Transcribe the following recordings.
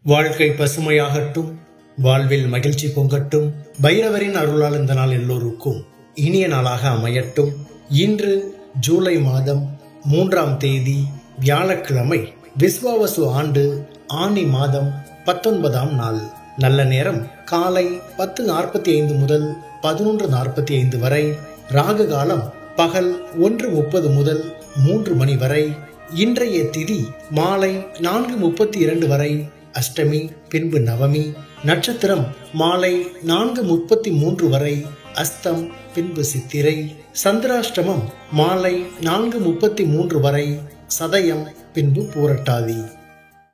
வாழ்க்கை பசுமையாகட்டும், வாழ்வில் மகிழ்ச்சி பொங்கட்டும். பைரவரின் அருளால் இந்த நாள் எல்லோருக்கும் இனிய நாளாக அமையட்டும். இன்று ஜூலை மாதம் 3ஆம் தேதி வியாழக்கிழமை, விஸ்வாவசு ஆண்டு ஆனி மாதம் 19ஆம் நாள். நல்ல நேரம் காலை 10:45 முதல் 11:45 வரை. ராகு காலம் பகல் 1:30 முதல் 3 மணி வரை. இன்றைய திதி மாலை 4:32 வரை அஷ்டமி, பின்பு நவமி. நட்சத்திரம் மாலை 4:33 வரை அஸ்தம், பின்பு சித்திரை. சந்திராஷ்டமம் மாலை 4:33 வரை சதயம், பின்பு பூரட்டாதி.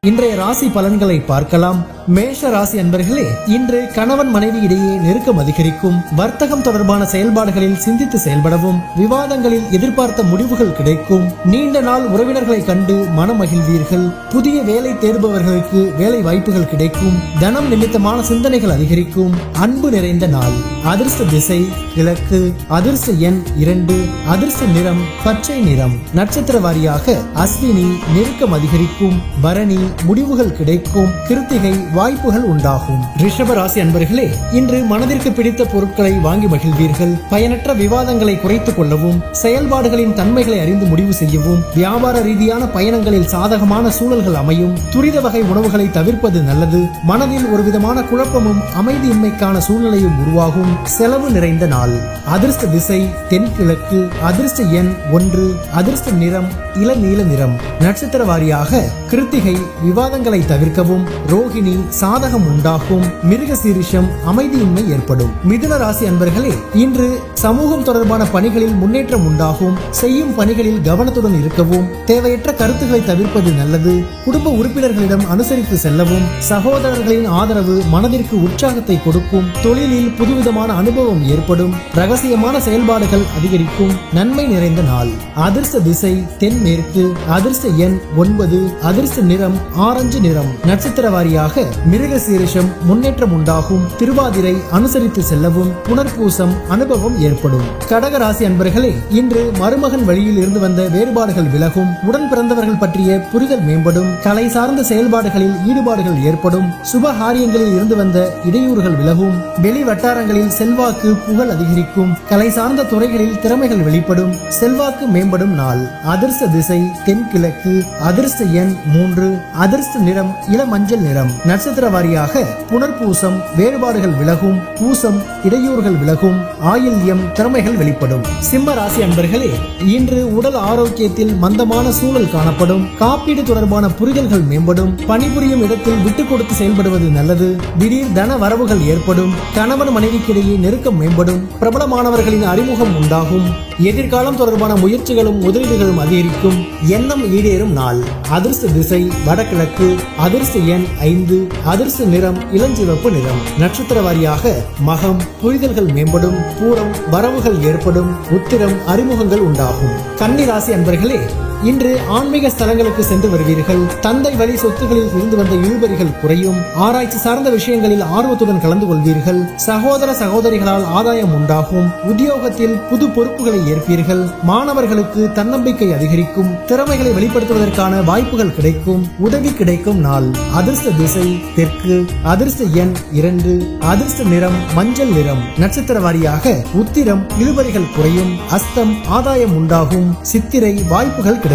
இன்றைய ராசி பலன்களை பார்க்கலாம். மேஷ ராசி அன்பர்களே, இன்று கணவன் மனைவி இடையே நெருக்கம் அதிகரிக்கும். வர்த்தகம் தொடர்பான செயல்பாடுகளில் சிந்தித்து செயல்படவும், விவாதங்களில் எதிர்பார்த்த முடிவுகள் கிடைக்கும். நீண்ட நாள் உறவினர்களை கண்டு மனமகிழ்வீர்கள். புதிய வேலை தேடுபவர்களுக்கு வேலை வாய்ப்புகள் கிடைக்கும். தனம் நிமித்தமான சிந்தனைகள் அதிகரிக்கும். அன்பு நிறைந்த நாள். அதிர்ஷ்ட திசை கிழக்கு. அதிர்ஷ்ட எண் 2. அதிர்ஷ்ட நிறம் பச்சை நிறம். நட்சத்திர வாரியாக அஸ்வினி நெருக்கம் அதிகரிக்கும். பரணி முடிவுகள் கிடைக்கும். கிருத்திகை வாய்ப்புகள் உண்டாகும். ரிஷப ராசி அன்பர்களே, இன்று மனதிற்கு பிடித்த பொருட்களை வாங்கி மகிழ்வீர்கள். பயனற்ற விவாதங்களை குறைத்துக் கொள்ளவும், செயல்பாடுகளின் தன்மைகளை அறிந்து முடிவு செய்யவும், வியாபார ரீதியான பயணங்களில் சாதகமான சூழல்கள் அமையும். துரித வகை உணவுகளை தவிர்ப்பது நல்லது. மனதில் ஒரு விதமான குழப்பமும் அமைதியின்மைக்கான சூழ்நிலையும் உருவாகும். செலவு நிறைந்த நாள். அதிர்ஷ்ட திசை தென்கிழக்கு. அதிர்ஷ்ட எண் 1. அதிர்ஷ்ட நிறம் இளநீல நிறம். நட்சத்திர வாரியாக கிருத்திகை விவாதங்களை தவிர்க்கவும். ரோகிணி சாதகம் உண்டாகும். மிருகசீரிஷம் அமைதியின்மை ஏற்படும். மிதுன ராசி அன்பர்களே, இன்று சமூகம் தொடர்பான பணிகளில் முன்னேற்றம் உண்டாகும். செய்யும் பணிகளில் கவனத்துடன் இருக்கவும், தேவையற்ற கருத்துக்களை தவிர்ப்பது நல்லது. குடும்ப உறுப்பினர்களிடம் அனுசரித்து செல்லவும். சகோதரர்களின் ஆதரவு மனதிற்கு உற்சாகத்தை கொடுக்கும். தொழிலில் புதுவிதமான அனுபவம் ஏற்படும். ரகசியமான செயல்பாடுகள் அதிகரிக்கும். நன்மை நிறைந்த நாள். அதிர்ஷ்ட திசை தென்மேற்கு. அதிர்ஷ்ட எண் 9. அதிர்ஷ்ட நிறம் ஆரஞ்சு நிறம். நட்சத்திர வாரியாக மிருகசீரிஷம் முன்னேற்றம் உண்டாகும். திருவாதிரை அனுசரித்து செல்லவும். புனர்பூசம் அனுபவம் ஏற்படும். கடக ராசி அன்பர்களே, இன்று மருமகன் வழியில் இருந்து வந்த வேறுபாடுகள் விலகும். உடன் பிறந்தவர்கள் பற்றிய புரிதல் மேம்படும். கலை சார்ந்த செயல்பாடுகளில் ஈடுபாடுகள் ஏற்படும். சுபகாரியங்களில் இருந்து வந்த இடையூறுகள் விலகும். வெளி வட்டாரங்களில் செல்வாக்கு புகழ் அதிகரிக்கும். கலை சார்ந்த துறைகளில் திறமைகள் வெளிப்படும். செல்வாக்கு மேம்படும் நாள். அதிர்ஷ்ட திசை தென்கிழக்கு. அதிர்ஷ்ட எண் 3. அதிர்ஷ்ட நிறம் இளமஞ்சள் நிறம். நட்சத்திர வாரியாக புனர்பூசம் வேறுபாடுகள் விலகும். பூசம் இடையூறுகள் விலகும். ஆயில்யம் திறமைகள் வெளிப்படும். சிம்ம ராசி அன்பர்களே, இன்று உடல் ஆரோக்கியத்தில் மந்தமான சூழல் காணப்படும். காப்பீடு தொடர்பான புரிதல்கள் மேம்படும். பணிபுரியும் இடத்தில் விட்டுக் கொடுத்து செயல்படுவது நல்லது. திடீர் தன வரவுகள் ஏற்படும். கணவன் மனைவிக்கிடையே நெருக்கம் மேம்படும். பிரபலமானவர்களின் அறிமுகம் உண்டாகும். எதிர்காலம் தொடர்பான முயற்சிகளும் முதலீடுகளும் அதிகரிக்கும். எண்ணம் ஈடேறும் நாள். அதிர்ஷ்ட திசை வடகிழக்கு. அதிர்ஷ்ட எண் 5. அதிர்ஷ்ட நிறம் இளஞ்சிவப்பு நிறம். நட்சத்திர வாரியாக மகம் புரிதல்கள் மேம்படும். பூரம் வரவுகள் ஏற்படும். உத்திரம் அறிமுகங்கள் உண்டாகும். கன்னி ராசி அன்பர்களே, இன்று ஆன்மீக ஸ்தலங்களுக்கு சென்று வருவீர்கள். தந்தை வழி சொத்துகளில் இருந்து வந்த இழுபறிகள் குறையும். ஆராய்ச்சி சார்ந்த விஷயங்களில் ஆர்வத்துடன் கலந்து கொள்வீர்கள். சகோதர சகோதரிகளால் ஆதாயம் உண்டாகும். உத்தியோகத்தில் புது பொறுப்புகளை ஏற்பீர்கள். மாணவர்களுக்கு தன்னம்பிக்கை அதிகரிக்கும். திறமைகளை வெளிப்படுத்துவதற்கான வாய்ப்புகள் கிடைக்கும். உதவி கிடைக்கும் நாள். அதிர்ஷ்ட திசை தெற்கு. அதிர்ஷ்ட எண் 2. அதிர்ஷ்ட நிறம் மஞ்சள் நிறம். நட்சத்திர வாரியாக உத்திரம் இழுபறிகள் குறையும். அஸ்தம் ஆதாயம் உண்டாகும். சித்திரை வாய்ப்புகள் கிடைக்கும்.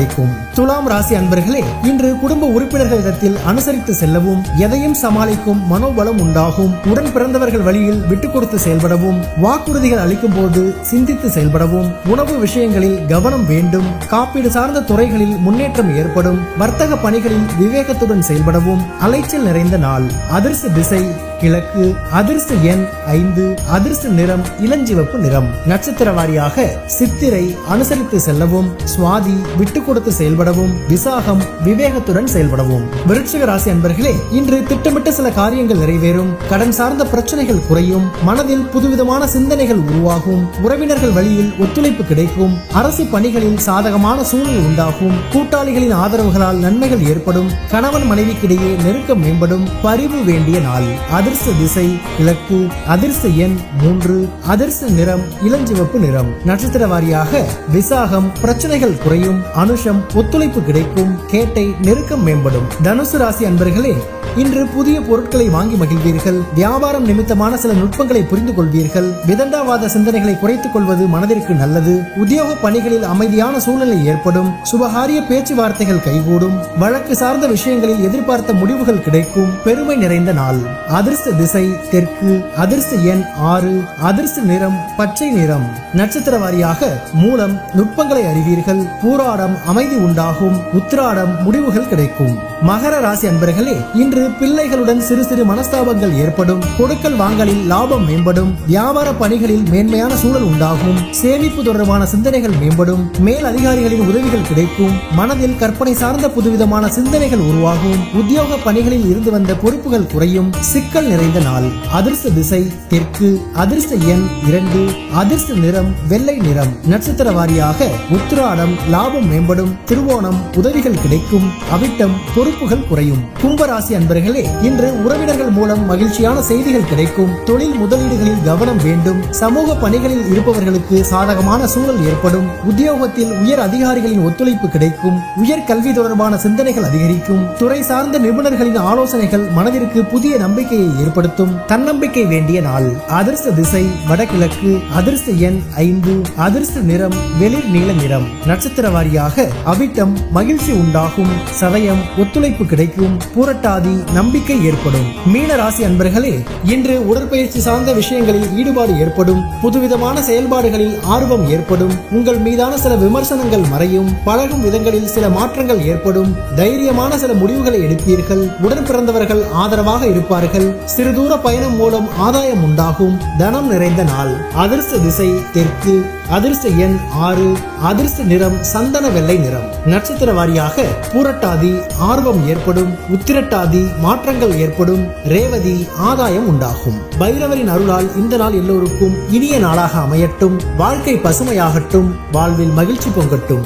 துலாம் ராசி அன்பர்களே, இன்று குடும்ப உறுப்பினர்களிடத்தில் அனுசரித்து செல்லவும், எதையும் சமாளிக்கும் மனோபலம் உண்டாகும். உடன் பிறந்தவர்கள் வழியில் விட்டுக் கொடுத்து செயல்படவும், வாக்குறுதிகள் அளிக்கும் போது சிந்தித்து செயல்படவும், உணவு விஷயங்களில் கவனம் வேண்டும். காப்பீடு சார்ந்த துறைகளில் முன்னேற்றம் ஏற்படும். வர்த்தக பணிகளில் விவேகத்துடன் செயல்படவும். அலைச்சல் நிறைந்த நாள். அதிர்ஷ்ட திசை கிழக்கு. அதிர்ஷ்ட எண் 5. அதிர்ஷ்ட நிறம் இளஞ்சிவப்பு நிறம். நட்சத்திர வாரியாக சித்திரை அனுசரித்து செல்லவும். சுவாதி விட்டுக் கொடுத்து செயல்படவும். விசாகம் விவேகத்துடன் செயல்படவும். விருச்சிக ராசி அன்பர்களே, இன்று திட்டமிட்ட சில காரியங்கள் நிறைவேறும். கடன் சார்ந்த பிரச்சனைகள் குறையும். மனதில் புதுவிதமான சிந்தனைகள் உருவாகும். உறவினர்கள் வழியில் ஒத்துழைப்பு கிடைக்கும். அரசு பணிகளில் சாதகமான சூழல் உண்டாகும். கூட்டாளிகளின் ஆதரவுகளால் நன்மைகள் ஏற்படும். கணவன் மனைவிக்கிடையே நெருக்கம் மேம்படும். பரிவு வேண்டிய நாள். அதிர்ஷ்ட திசை கிழக்கு. அதிர்ஷ்ட எண் 3. அதிர்ஷ்ட நிறம் இளஞ்சிவப்பு நிறம். நட்சத்திர வாரியாக விசாகம் பிரச்சனைகள் குறையும். அனுஷம் ஒத்துழைப்பு கிடைக்கும். கேட்டை நெருக்கம் மேம்படும். தனுசு ராசி அன்பர்களே, இன்று புதிய பொருட்களை வாங்கி மகிழ்வீர்கள். வியாபாரம் நிமித்தமான சில நுட்பங்களை புரிந்து கொள்வீர்கள். விதண்டாவாத சிந்தனைகளை குறைத்துக் கொள்வது மனதிற்கு நல்லது. உத்தியோக பணிகளில் அமைதியான சூழ்நிலை ஏற்படும். சுபகாரிய பேச்சுவார்த்தைகள் கைகூடும். வழக்கு சார்ந்த விஷயங்களில் எதிர்பார்த்த முடிவுகள் கிடைக்கும். பெருமை நிறைந்த நாள். அதிர்ஷ்ட திசை தெற்கு. அதிர்ஷ்ட எண் 6. அதிர்ஷ்ட நிறம் பச்சை நிறம். நட்சத்திர வாரியாக மூலம் நுட்பங்களை அறிவீர்கள். பூராடம் அமைதி உண்டாகும். உத்திராடம் முடிவுகள் கிடைக்கும். மகர ராசி அன்பர்களே, இன்று பிள்ளைகளுடன் சிறு சிறு மனஸ்தாபங்கள் ஏற்படும். கொடுக்கல் வாங்கலில் லாபம் மேம்படும். வியாபார பணிகளில் மேன்மையான சூழல் உண்டாகும். சேமிப்பு தொடர்பான சிந்தனைகள் மேம்படும். மேல் அதிகாரிகளின் உதவிகள் கிடைக்கும். மனதில் கற்பனை சார்ந்த புதுவிதமான சிந்தனைகள் உருவாகும். உத்தியோக பணிகளில் இருந்து வந்த பொறுப்புகள் குறையும். சிக்கல் நிறைந்த நாள். அதிர்ஷ்ட திசை தெற்கு. அதிர்ஷ்ட எண் 2. அதிர்ஷ்ட நிறம் வெள்ளை நிறம். நட்சத்திர வாரியாக உத்திராடம் லாபம் மேம்படும். திருவோணம் உதவிகள் கிடைக்கும். அவிட்டம் பொறுப்புகள் குறையும். கும்பராசி அன்பர்களே, இன்று உறவினர்கள் மூலம் மகிழ்ச்சியான செய்திகள் கிடைக்கும். தொழில் முதலீடுகளில் கவனம் வேண்டும். சமூக பணிகளில் இருப்பவர்களுக்கு சாதகமான சூழல் ஏற்படும். உத்தியோகத்தில் உயர் அதிகாரிகளின் ஒத்துழைப்பு கிடைக்கும். உயர் கல்வி தொடர்பான சிந்தனைகள் அதிகரிக்கும். துறை சார்ந்த நிபுணர்களின் ஆலோசனைகள் மனதிற்கு புதிய நம்பிக்கையை ஏற்படுத்தும். தன்னம்பிக்கை வேண்டிய நாள். அதிர்ஷ்ட திசை வடகிழக்கு. அதிர்ஷ்ட எண் 5. அதிர்ஷ்ட நிறம் வெளிர் நீல நிறம். நட்சத்திர வாரியாக அவிட்டம் மகிழ்ச்சி உண்டாகும். சதயம் ஒத்துழைப்பு கிடைக்கும். பூரட்டாதி நம்பிக்கை ஏற்படும். மீன ராசி அன்பர்களே, இன்று உடற்பயிற்சி சார்ந்த விஷயங்களில் ஈடுபாடு ஏற்படும். புதுவிதமான செயல்பாடுகளில் ஆர்வம் ஏற்படும். உங்கள் மீதான சில விமர்சனங்கள் மறையும். பழகும் விதங்களில் சில மாற்றங்கள் ஏற்படும். தைரியமான சில முடிவுகளை எடுப்பீர்கள். உடன் பிறந்தவர்கள் ஆதரவாக இருப்பார்கள். சிறு தூர பயணம் மூலம் ஆதாயம் உண்டாகும். தனம் நிறைந்த நாள். அதிர்ஷ்ட திசை தெற்கு. அதிர்ஷ்ட எண் 6. அதிர்ஷ்ட நிறம் சந்தன வெள்ளை நிறம். நட்சத்திர வாரியாக பூரட்டாதி ஆர்வம் ஏற்படும். உத்திரட்டாதி மாற்றங்கள் ஏற்படும். ரேவதி ஆதாயம் உண்டாகும். பைரவரின் அருளால் இந்த நாள் எல்லோருக்கும் இனிய நாளாக அமையட்டும். வாழ்க்கை பசுமையாகட்டும். வாழ்வில் மகிழ்ச்சி பொங்கட்டும்.